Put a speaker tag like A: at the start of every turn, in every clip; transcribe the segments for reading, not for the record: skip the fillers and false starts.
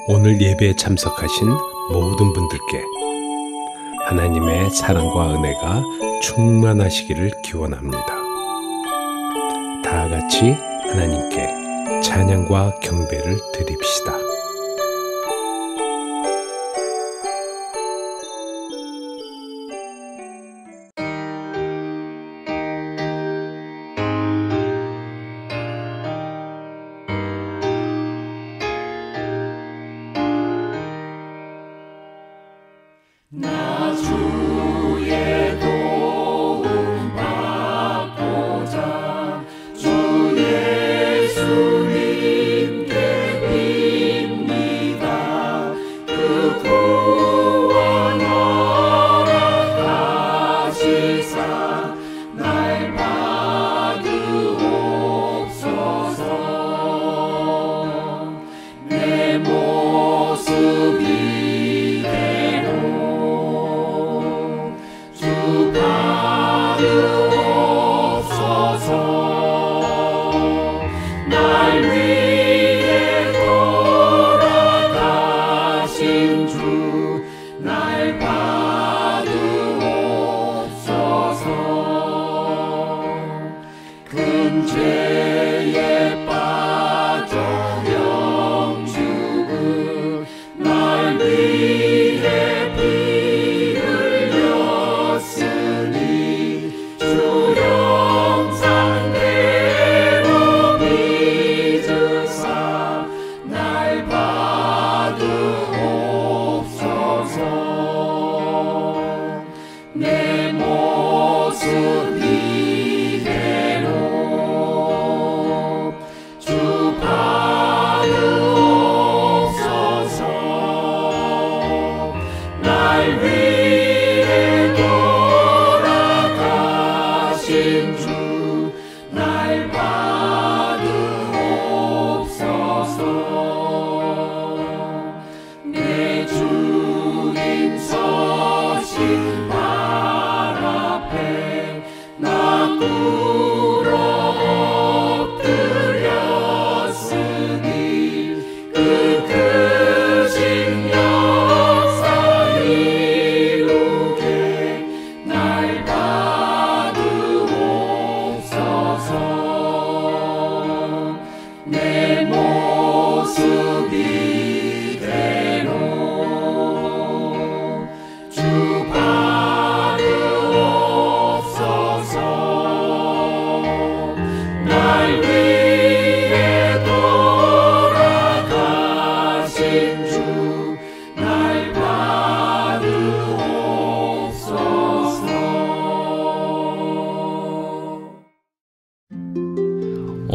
A: 오늘 예배에 참석하신 모든 분들께 하나님의 사랑과 은혜가 충만하시기를 기원합니다. 다 같이 하나님께 찬양과 경배를 드립시다.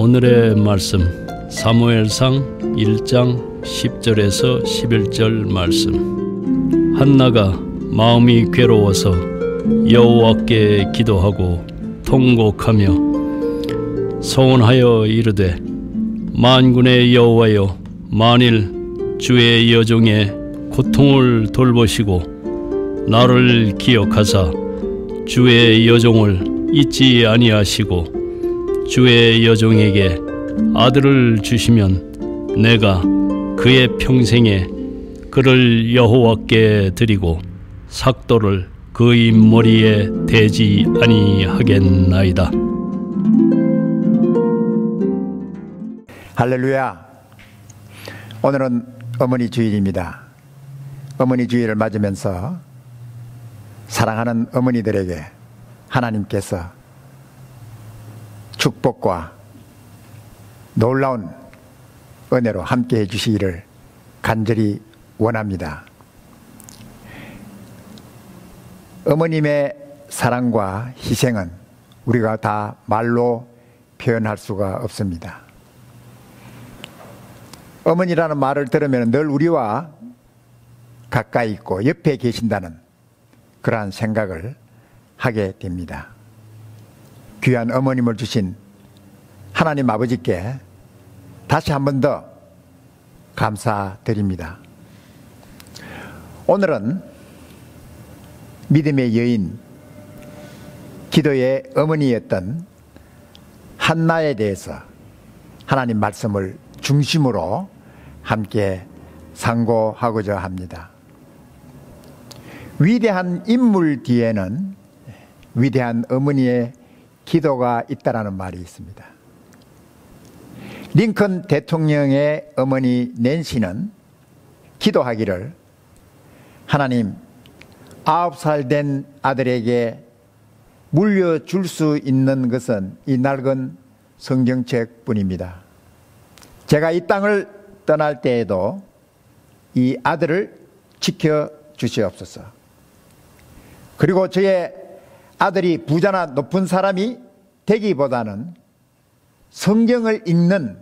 B: 오늘의 말씀 사무엘상 1장 10절에서 11절 말씀. 한나가 마음이 괴로워서 여호와께 기도하고 통곡하며 소원하여 이르되 만군의 여호와여, 만일 주의 여종의 고통을 돌보시고 나를 기억하사 주의 여종을 잊지 아니하시고 주의 여종에게 아들을 주시면 내가 그의 평생에 그를 여호와께 드리고 삭도를 그의 머리에 대지 아니하겠나이다.
C: 할렐루야. 오늘은 어머니 주일입니다. 어머니 주일을 맞으면서 사랑하는 어머니들에게 하나님께서 축복과 놀라운 은혜로 함께해 주시기를 간절히 원합니다. 어머님의 사랑과 희생은 우리가 다 말로 표현할 수가 없습니다. 어머니라는 말을 들으면 늘 우리와 가까이 있고 옆에 계신다는 그러한 생각을 하게 됩니다. 귀한 어머님을 주신 하나님 아버지께 다시 한 번 더 감사드립니다. 오늘은 믿음의 여인, 기도의 어머니였던 한나에 대해서 하나님 말씀을 중심으로 함께 상고하고자 합니다. 위대한 인물 뒤에는 위대한 어머니의 기도가 있다라는 말이 있습니다. 링컨 대통령의 어머니 낸시는 기도하기를, 하나님, 9살 된 아들에게 물려줄 수 있는 것은 이 낡은 성경책뿐입니다. 제가 이 땅을 떠날 때에도 이 아들을 지켜주시옵소서. 그리고 저의 아들이 부자나 높은 사람이 되기보다는 성경을 읽는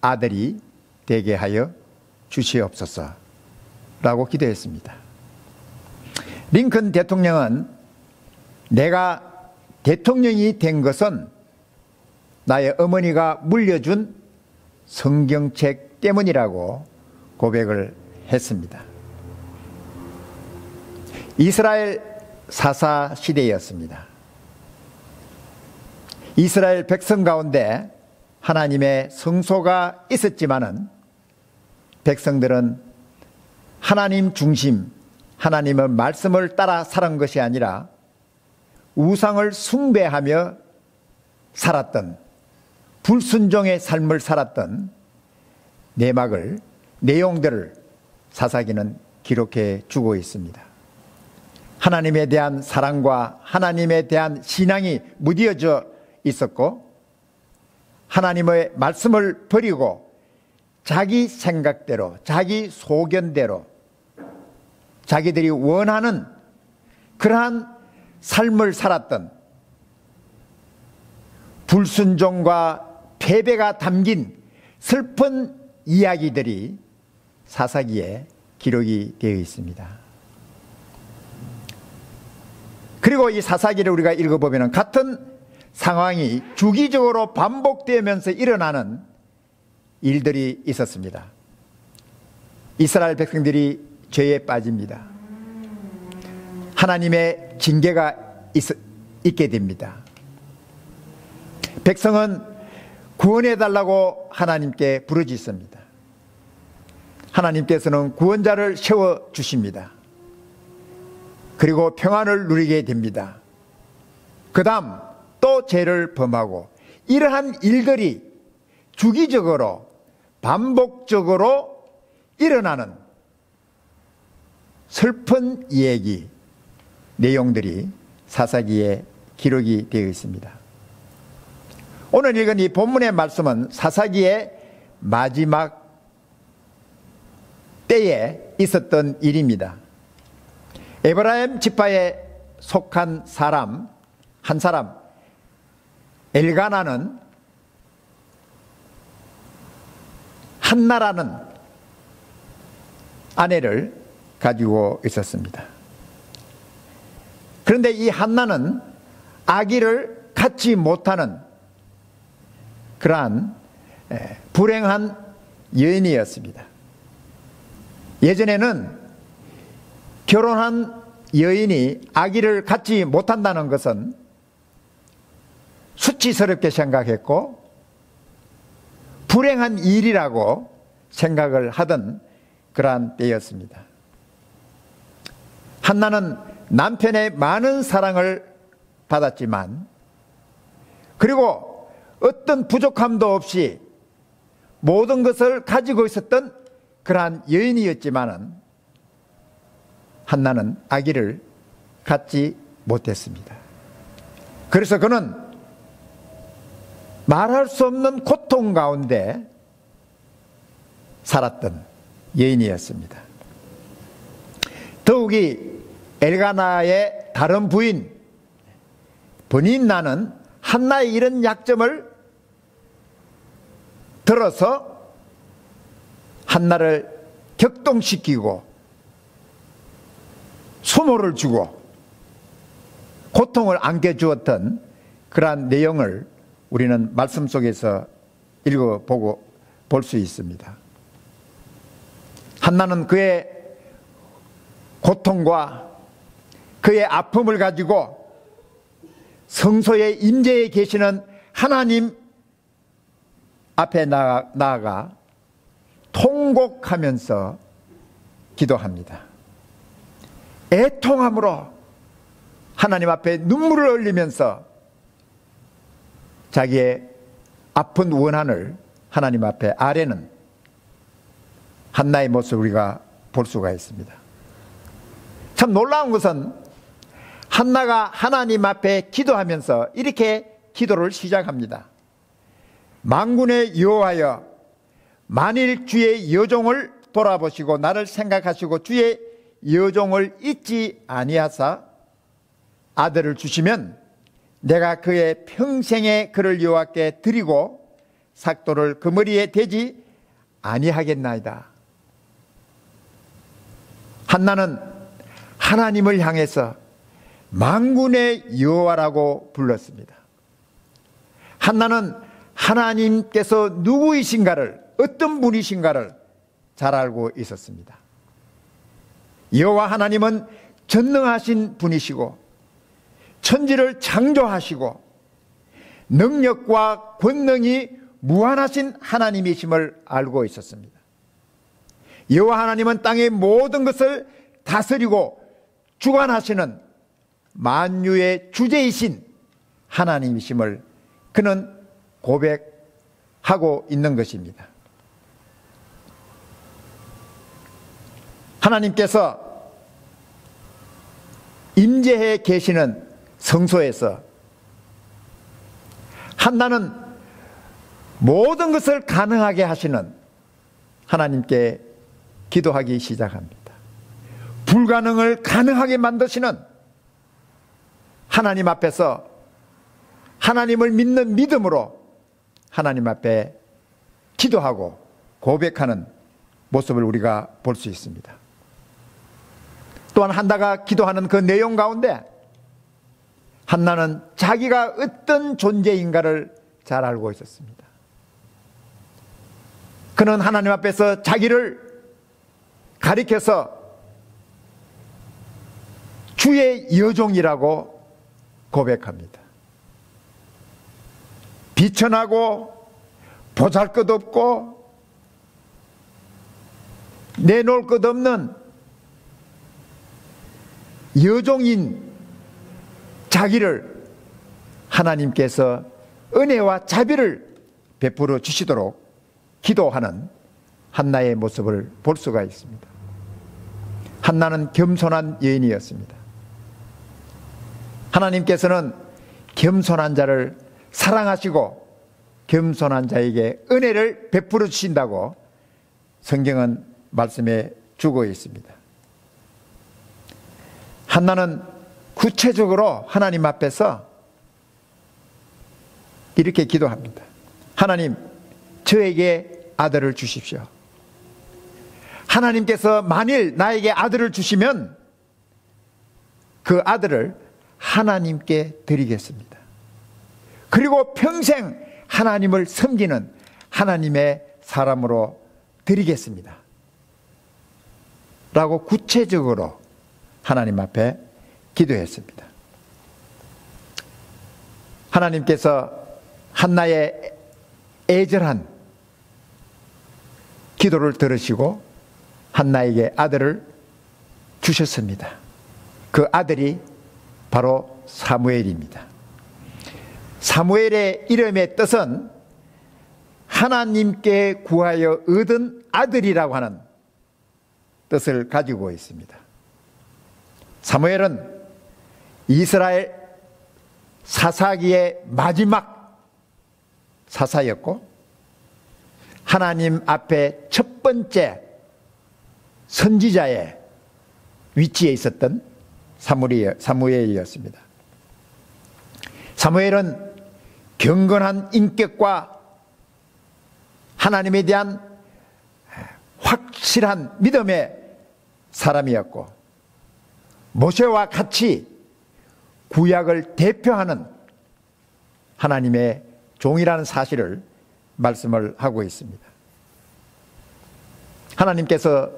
C: 아들이 되게 하여 주시옵소서 라고 기도했습니다. 링컨 대통령은 내가 대통령이 된 것은 나의 어머니가 물려준 성경책 때문이라고 고백을 했습니다. 이스라엘 사사 시대였습니다. 이스라엘 백성 가운데 하나님의 성소가 있었지만은 백성들은 하나님 중심, 하나님의 말씀을 따라 살은 것이 아니라 우상을 숭배하며 살았던, 불순종의 삶을 살았던 내용들을 사사기는 기록해 주고 있습니다. 하나님에 대한 사랑과 하나님에 대한 신앙이 무뎌져 있었고, 하나님의 말씀을 버리고 자기 생각대로, 자기 소견대로 자기들이 원하는 그러한 삶을 살았던, 불순종과 패배가 담긴 슬픈 이야기들이 사사기에 기록이 되어 있습니다. 그리고 이 사사기를 우리가 읽어보면 같은 상황이 주기적으로 반복되면서 일어나는 일들이 있었습니다. 이스라엘 백성들이 죄에 빠집니다. 하나님의 징계가 있게 됩니다. 백성은 구원해달라고 하나님께 부르짖습니다. 하나님께서는 구원자를 세워주십니다. 그리고 평안을 누리게 됩니다. 그 다음 또 죄를 범하고, 이러한 일들이 주기적으로 반복적으로 일어나는 슬픈 얘기, 내용들이 사사기에 기록이 되어 있습니다. 오늘 읽은 이 본문의 말씀은 사사기의 마지막 때에 있었던 일입니다. 에브라임 지파에 속한 한 사람 엘가나는 한나라는 아내를 가지고 있었습니다. 그런데 이 한나는 아기를 갖지 못하는 그러한 불행한 여인이었습니다. 예전에는 결혼한 여인이 아기를 갖지 못한다는 것은 수치스럽게 생각했고 불행한 일이라고 생각을 하던 그러한 때였습니다. 한나는 남편의 많은 사랑을 받았지만, 그리고 어떤 부족함도 없이 모든 것을 가지고 있었던 그러한 여인이었지만은 한나는 아기를 갖지 못했습니다. 그래서 그는 말할 수 없는 고통 가운데 살았던 여인이었습니다. 더욱이 엘가나의 다른 부인 버닌나는 한나의 이런 약점을 들어서 한나를 격동시키고 수모를 주고 고통을 안겨주었던 그러한 내용을 우리는 말씀 속에서 읽어보고 볼 수 있습니다. 한나는 그의 고통과 그의 아픔을 가지고 성소의 임재에 계시는 하나님 앞에 나아가 통곡하면서 기도합니다. 애통함으로 하나님 앞에 눈물을 흘리면서 자기의 아픈 원한을 하나님 앞에 아뢰는 한나의 모습을 우리가 볼 수가 있습니다. 참 놀라운 것은 한나가 하나님 앞에 기도하면서 이렇게 기도를 시작합니다. 만군의 여호와여, 만일 주의 여종을 돌아보시고 나를 생각하시고 주의 여종을 잊지 아니하사 아들을 주시면 내가 그의 평생에 그를 여호와께 드리고 삭도를 그 머리에 대지 아니하겠나이다. 한나는 하나님을 향해서 만군의 여호와라고 불렀습니다. 한나는 하나님께서 누구이신가를, 어떤 분이신가를 잘 알고 있었습니다. 여호와 하나님은 전능하신 분이시고 천지를 창조하시고 능력과 권능이 무한하신 하나님이심을 알고 있었습니다. 여호와 하나님은 땅의 모든 것을 다스리고 주관하시는 만유의 주제이신 하나님이심을 그는 고백하고 있는 것입니다. 하나님께서 임재해 계시는 성소에서 한나는 모든 것을 가능하게 하시는 하나님께 기도하기 시작합니다. 불가능을 가능하게 만드시는 하나님 앞에서 하나님을 믿는 믿음으로 하나님 앞에 기도하고 고백하는 모습을 우리가 볼 수 있습니다. 또한 한나가 기도하는 그 내용 가운데 한나는 자기가 어떤 존재인가를 잘 알고 있었습니다. 그는 하나님 앞에서 자기를 가리켜서 주의 여종이라고 고백합니다. 비천하고 보잘것없고 내놓을 것 없는 여종인 자기를 하나님께서 은혜와 자비를 베풀어 주시도록 기도하는 한나의 모습을 볼 수가 있습니다. 한나는 겸손한 여인이었습니다. 하나님께서는 겸손한 자를 사랑하시고 겸손한 자에게 은혜를 베풀어 주신다고 성경은 말씀해 주고 있습니다. 한나는 구체적으로 하나님 앞에서 이렇게 기도합니다. 하나님, 저에게 아들을 주십시오. 하나님께서 만일 나에게 아들을 주시면 그 아들을 하나님께 드리겠습니다. 그리고 평생 하나님을 섬기는 하나님의 사람으로 드리겠습니다. 라고 구체적으로 하나님 앞에 기도했습니다. 하나님께서 한나의 애절한 기도를 들으시고 한나에게 아들을 주셨습니다. 그 아들이 바로 사무엘입니다. 사무엘의 이름의 뜻은 하나님께 구하여 얻은 아들이라고 하는 뜻을 가지고 있습니다. 사무엘은 이스라엘 사사기의 마지막 사사였고 하나님 앞에 첫 번째 선지자의 위치에 있었던 사무엘이었습니다. 사무엘은 경건한 인격과 하나님에 대한 확실한 믿음의 사람이었고 모세와 같이 구약을 대표하는 하나님의 종이라는 사실을 말씀을 하고 있습니다. 하나님께서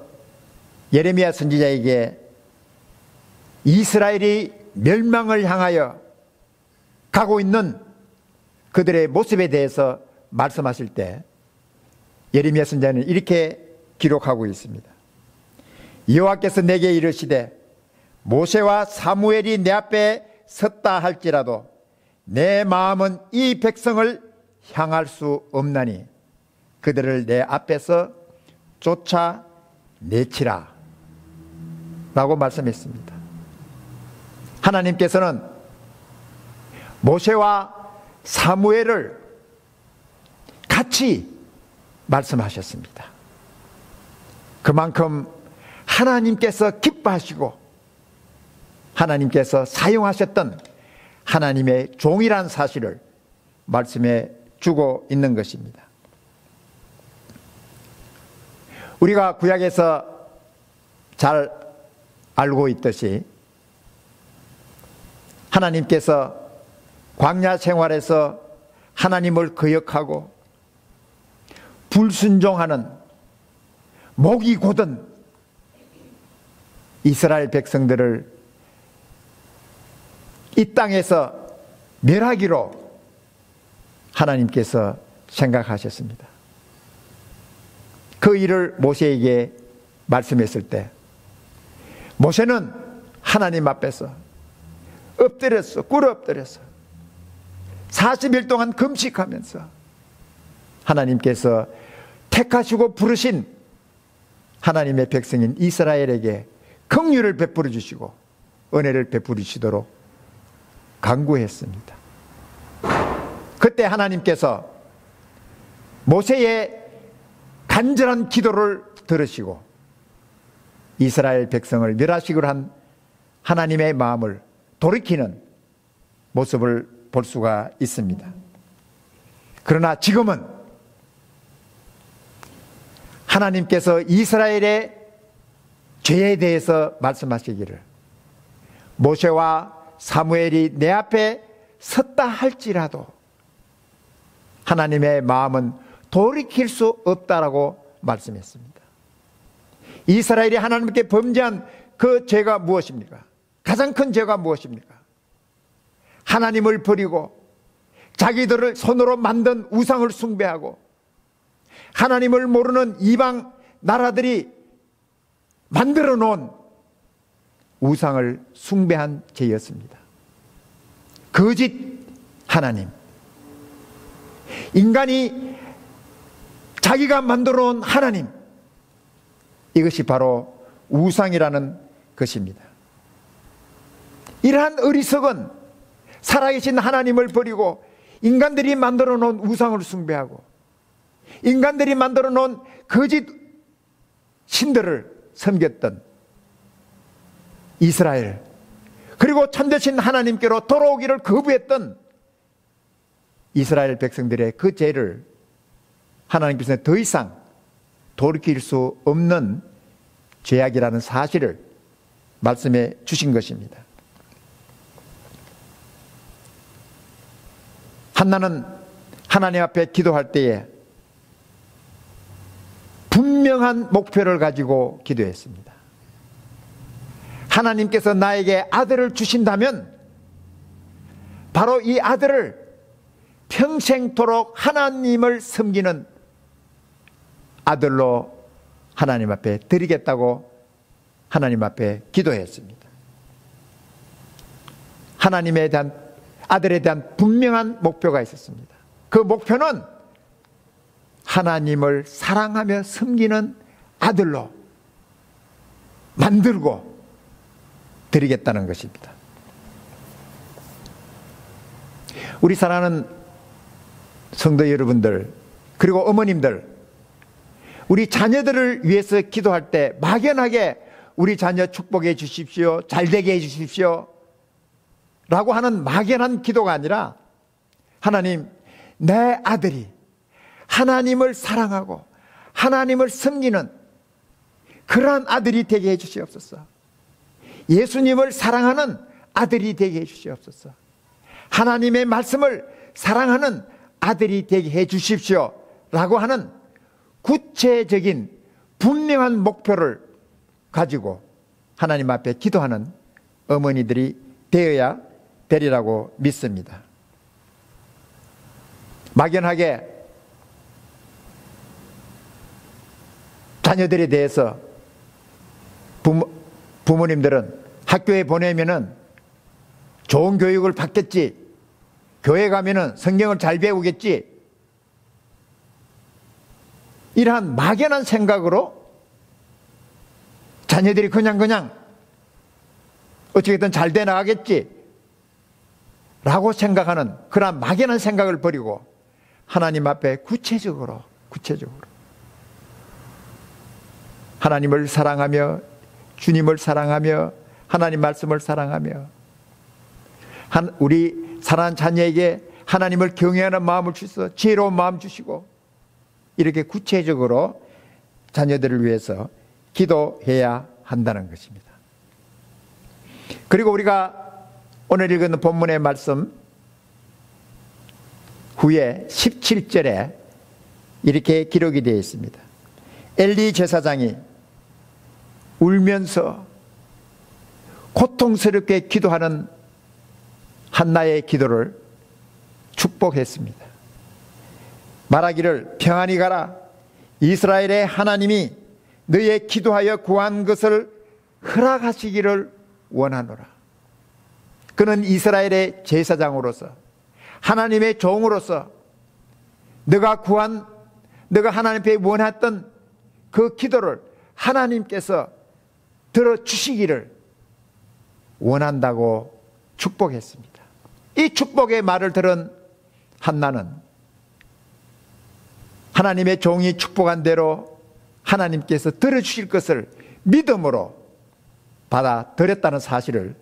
C: 예레미야 선지자에게 이스라엘이 멸망을 향하여 가고 있는 그들의 모습에 대해서 말씀하실 때 예레미야 선지자는 이렇게 기록하고 있습니다. 여호와께서 내게 이르시되 모세와 사무엘이 내 앞에 섰다 할지라도 내 마음은 이 백성을 향할 수 없나니 그들을 내 앞에서 쫓아내치라 라고 말씀했습니다. 하나님께서는 모세와 사무엘을 같이 말씀하셨습니다. 그만큼 하나님께서 기뻐하시고 하나님께서 사용하셨던 하나님의 종이란 사실을 말씀해 주고 있는 것입니다. 우리가 구약에서 잘 알고 있듯이 하나님께서 광야 생활에서 하나님을 거역하고 불순종하는 목이 곧은 이스라엘 백성들을 이 땅에서 멸하기로 하나님께서 생각하셨습니다. 그 일을 모세에게 말씀했을 때 모세는 하나님 앞에서 엎드렸어. 꿇어 엎드렸어. 40일 동안 금식하면서 하나님께서 택하시고 부르신 하나님의 백성인 이스라엘에게 긍휼을 베풀어 주시고 은혜를 베풀어 주시도록 간구했습니다. 그때 하나님께서 모세의 간절한 기도를 들으시고 이스라엘 백성을 멸하시기로 한 하나님의 마음을 돌이키는 모습을 볼 수가 있습니다. 그러나 지금은 하나님께서 이스라엘의 죄에 대해서 말씀하시기를 모세와 사무엘이 내 앞에 섰다 할지라도 하나님의 마음은 돌이킬 수 없다라고 말씀했습니다. 이스라엘이 하나님께 범죄한 그 죄가 무엇입니까? 가장 큰 죄가 무엇입니까? 하나님을 버리고 자기들을 손으로 만든 우상을 숭배하고 하나님을 모르는 이방 나라들이 만들어 놓은 우상을 숭배한 죄였습니다. 거짓 하나님, 인간이 자기가 만들어 놓은 하나님, 이것이 바로 우상이라는 것입니다. 이러한 어리석은 살아계신 하나님을 버리고 인간들이 만들어 놓은 우상을 숭배하고 인간들이 만들어 놓은 거짓 신들을 섬겼던 이스라엘, 그리고 참되신 하나님께로 돌아오기를 거부했던 이스라엘 백성들의 그 죄를 하나님께서는 더 이상 돌이킬 수 없는 죄악이라는 사실을 말씀해 주신 것입니다. 한나는 하나님 앞에 기도할 때에 분명한 목표를 가지고 기도했습니다. 하나님께서 나에게 아들을 주신다면 바로 이 아들을 평생토록 하나님을 섬기는 아들로 하나님 앞에 드리겠다고 하나님 앞에 기도했습니다. 하나님에 대한 아들에 대한 분명한 목표가 있었습니다. 그 목표는 하나님을 사랑하며 섬기는 아들로 만들고 드리겠다는 것입니다. 우리 사랑하는 성도 여러분들, 그리고 어머님들, 우리 자녀들을 위해서 기도할 때 막연하게 우리 자녀 축복해 주십시오, 잘되게 해 주십시오 라고 하는 막연한 기도가 아니라 하나님, 내 아들이 하나님을 사랑하고 하나님을 섬기는 그러한 아들이 되게 해 주시옵소서. 예수님을 사랑하는 아들이 되게 해 주시옵소서. 하나님의 말씀을 사랑하는 아들이 되게 해 주십시오 라고 하는 구체적인 분명한 목표를 가지고 하나님 앞에 기도하는 어머니들이 되어야 되리라고 믿습니다. 막연하게 자녀들에 대해서 부모님들은 학교에 보내면은 좋은 교육을 받겠지, 교회 가면은 성경을 잘 배우겠지, 이러한 막연한 생각으로 자녀들이 그냥 어떻게든 잘 돼 나가겠지 라고 생각하는 그러한 막연한 생각을 버리고 하나님 앞에 구체적으로 하나님을 사랑하며 주님을 사랑하며 하나님 말씀을 사랑하며 우리 사랑하는 자녀에게 하나님을 경외하는 마음을 주셔서 지혜로운 마음 주시고 이렇게 구체적으로 자녀들을 위해서 기도해야 한다는 것입니다. 그리고 우리가 오늘 읽은 본문의 말씀 후에 17절에 이렇게 기록이 되어 있습니다. 엘리 제사장이 울면서 고통스럽게 기도하는 한나의 기도를 축복했습니다. 말하기를 평안히 가라. 이스라엘의 하나님이 너의 기도하여 구한 것을 허락하시기를 원하노라. 그는 이스라엘의 제사장으로서 하나님의 종으로서 너가 하나님 앞에 원했던 그 기도를 하나님께서 들어주시기를 원한다고 축복했습니다. 이 축복의 말을 들은 한나는 하나님의 종이 축복한 대로 하나님께서 들어주실 것을 믿음으로 받아들였다는 사실을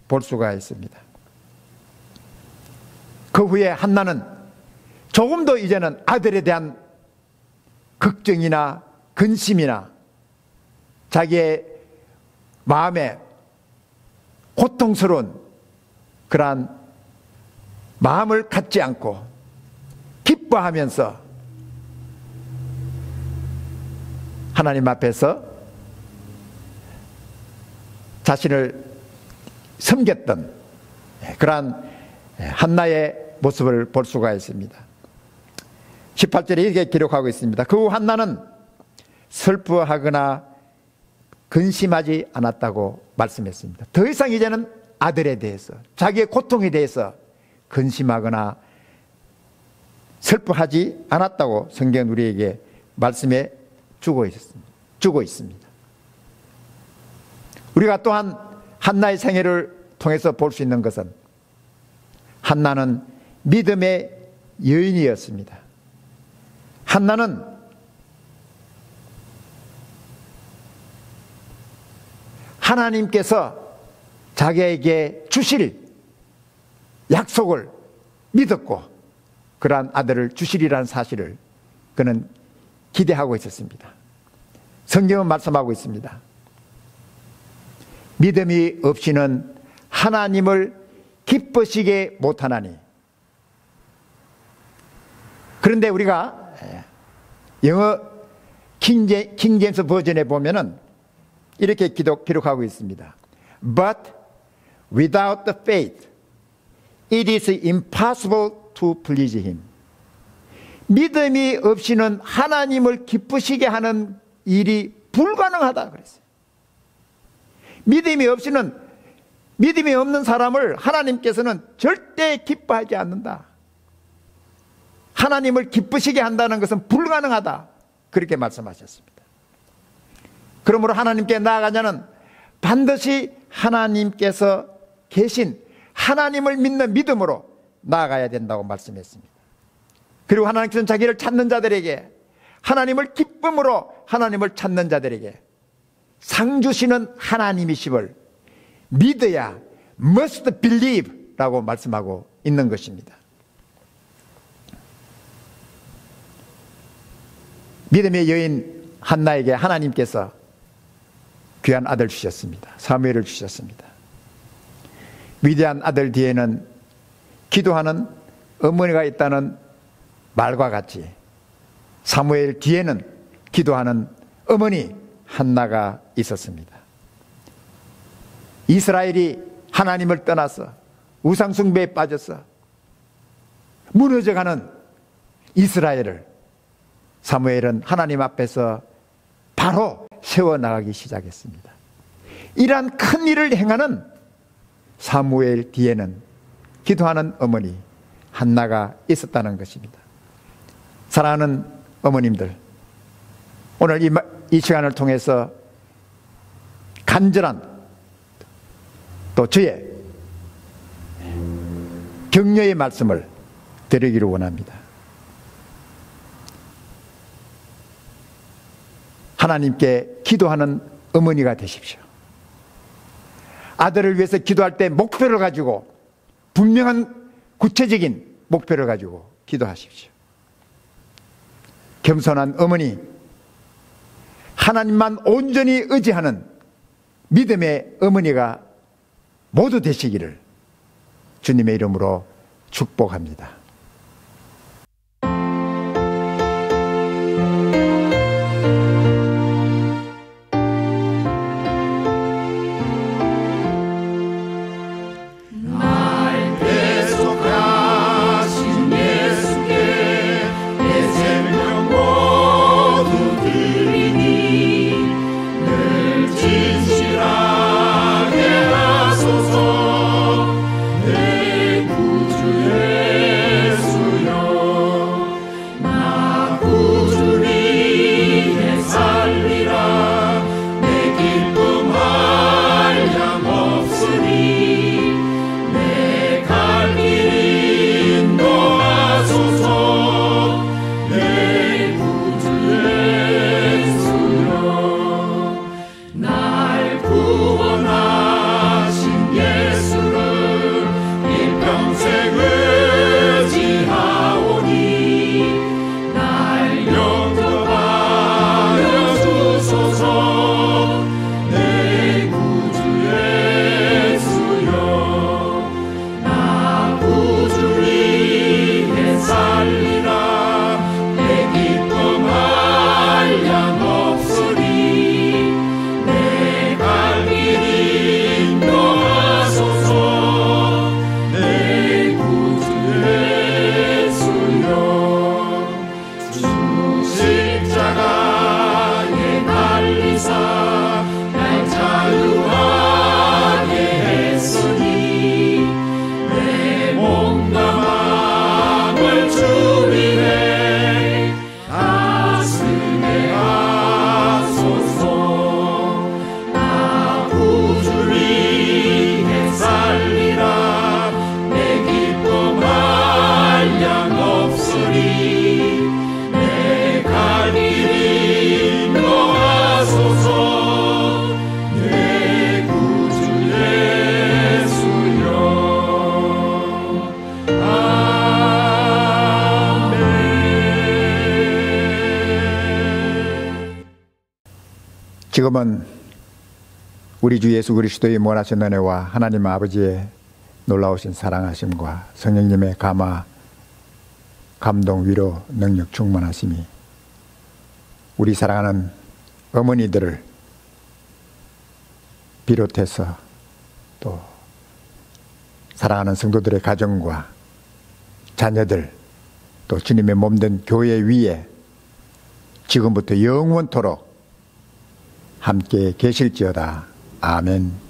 C: 볼 수가 있습니다. 그 후에 한나는 조금도 이제는 아들에 대한 걱정이나 근심이나 자기의 마음에 고통스러운 그러한 마음을 갖지 않고 기뻐하면서 하나님 앞에서 자신을 섬겼던 그러한 한나의 모습을 볼 수가 있습니다. 18절에 이렇게 기록하고 있습니다. 그 후 한나는 슬퍼하거나 근심하지 않았다고 말씀했습니다. 더 이상 이제는 아들에 대해서 자기의 고통에 대해서 근심하거나 슬퍼하지 않았다고 성경은 우리에게 말씀해 주고 있습니다. 우리가 또한 한나의 생애를 통해서 볼 수 있는 것은 한나는 믿음의 여인이었습니다. 한나는 하나님께서 자기에게 주실 약속을 믿었고 그러한 아들을 주시리라는 사실을 그는 기대하고 있었습니다. 성경은 말씀하고 있습니다. 믿음이 없이는 하나님을 기쁘시게 못하나니. 그런데 우리가 영어 킹제임스 버전에 보면은 이렇게 기록하고 있습니다. But without the faith, it is impossible to please him. 믿음이 없이는 하나님을 기쁘시게 하는 일이 불가능하다 그랬어요. 믿음이 없는 사람을 하나님께서는 절대 기뻐하지 않는다. 하나님을 기쁘시게 한다는 것은 불가능하다. 그렇게 말씀하셨습니다. 그러므로 하나님께 나아가자는 반드시 하나님께서 계신 하나님을 믿는 믿음으로 나아가야 된다고 말씀했습니다. 그리고 하나님께서는 자기를 찾는 자들에게, 하나님을 기쁨으로 하나님을 찾는 자들에게 상 주시는 하나님이심을 믿어야 must believe 라고 말씀하고 있는 것입니다. 믿음의 여인 한나에게 하나님께서 귀한 아들 주셨습니다. 사무엘을 주셨습니다. 위대한 아들 뒤에는 기도하는 어머니가 있다는 말과 같이 사무엘 뒤에는 기도하는 어머니 한나가 있었습니다. 이스라엘이 하나님을 떠나서 우상숭배에 빠져서 무너져가는 이스라엘을 사무엘은 하나님 앞에서 바로 세워나가기 시작했습니다. 이러한 큰 일을 행하는 사무엘 뒤에는 기도하는 어머니 한나가 있었다는 것입니다. 사랑하는 어머님들, 오늘 이 시간을 통해서 간절한 또 저의 격려의 말씀을 드리기를 원합니다. 하나님께 기도하는 어머니가 되십시오. 아들을 위해서 기도할 때 목표를 가지고, 분명한 구체적인 목표를 가지고 기도하십시오. 겸손한 어머니, 하나님만 온전히 의지하는 믿음의 어머니가 모두 되시기를 주님의 이름으로 축복합니다. 지금은 우리 주 예수 그리스도의 무한하신 은혜와 하나님 아버지의 놀라우신 사랑하심과 성령님의 감화, 감동, 위로, 능력, 충만하심이 우리 사랑하는 어머니들을 비롯해서 또 사랑하는 성도들의 가정과 자녀들, 또 주님의 몸된 교회 위에 지금부터 영원토록 함께 계실지어다. 아멘.